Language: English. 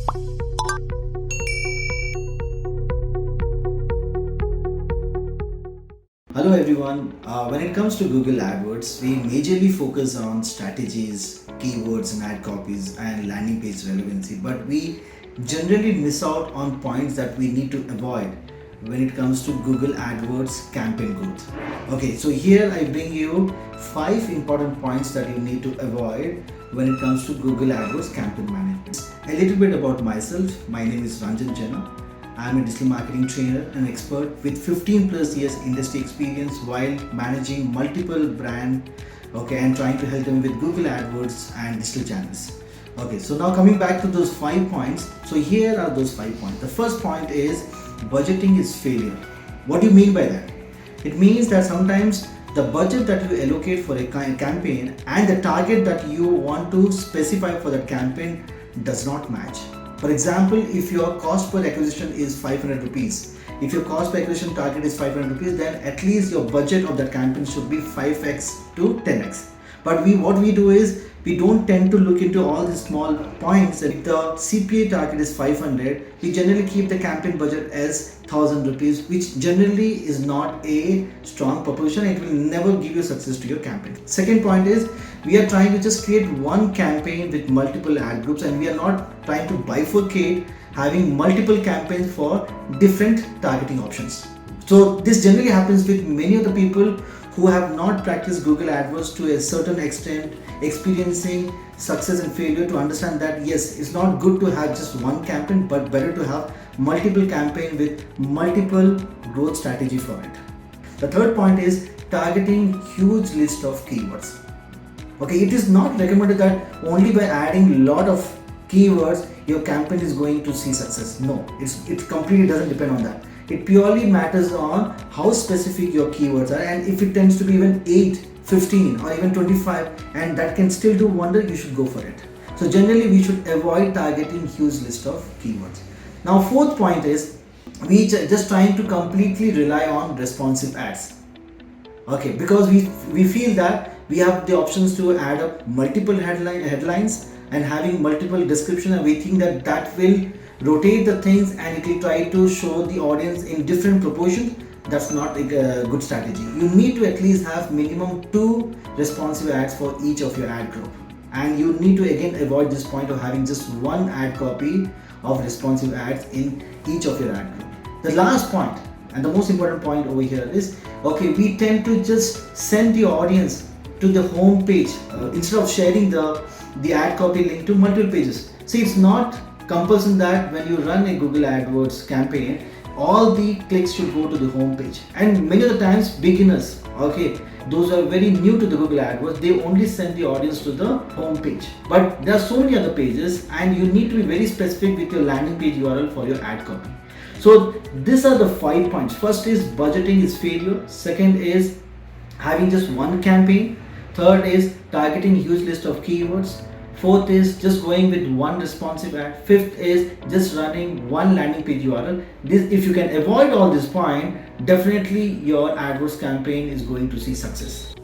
Hello everyone. When it comes to Google AdWords, we majorly focus on strategies, keywords and ad copies and landing page relevancy, but we generally miss out on points that we need to avoid when it comes to Google AdWords campaign growth. Okay, so here I bring you 5 important points that you need to avoid when it comes to Google AdWords campaign management. A little bit about myself. My name is Ranjan Jena. I'm a digital marketing trainer and expert with 15 plus years industry experience while managing multiple brand, and trying to help them with Google AdWords and digital channels. Okay, so now coming back to those 5 points. So here are those 5 points. The first point is budgeting is failure. What do you mean by that? It means that sometimes the budget that you allocate for a campaign and the target that you want to specify for that campaign does not match. For example, if your cost per acquisition is 500 rupees, if your cost per acquisition target is 500 rupees, then at least your budget of that campaign should be 5x to 10x. But what we do is we don't tend to look into all these small points. If the CPA target is 500, we generally keep the campaign budget as 1000 rupees, which generally is not a strong proposition. It will never give you success to your campaign. Second point is we are trying to just create one campaign with multiple ad groups, and we are not trying to bifurcate having multiple campaigns for different targeting options. So this generally happens with many of the people who have not practiced Google AdWords to a certain extent, experiencing success and failure, to understand that yes, it's not good to have just one campaign, but better to have multiple campaign with multiple growth strategy for it. The third point is targeting huge list of keywords. Okay, it is not recommended that only by adding lot of keywords your campaign is going to see success. No, it completely doesn't depend on that. It purely matters on how specific your keywords are, and if it tends to be even 8, 15 or even 25 and that can still do wonder, you should go for it. So generally we should avoid targeting huge list of keywords. Now fourth point is we just trying to completely rely on responsive ads. Okay, because we feel that we have the options to add up multiple headlines and having multiple description, and we think that will rotate the things and it will try to show the audience in different proportions. That's not a good strategy. You need to at least have minimum 2 responsive ads for each of your ad group, and you need to again avoid this point of having just one ad copy of responsive ads in each of your ad group. The last point and the most important point over here is, okay, we tend to just send the audience to the home page instead of sharing the ad copy link to multiple pages. See, it's not compulsion that when you run a Google AdWords campaign, all the clicks should go to the home page. And many of the times beginners, okay, those are very new to the Google AdWords, they only send the audience to the home page. But there are so many other pages and you need to be very specific with your landing page URL for your ad copy. So these are the 5 points. First is budgeting is failure. Second is having just one campaign. Third is targeting huge list of keywords. Fourth is just going with one responsive ad. Fifth is just running one landing page URL. If you can avoid all this point, definitely your AdWords campaign is going to see success.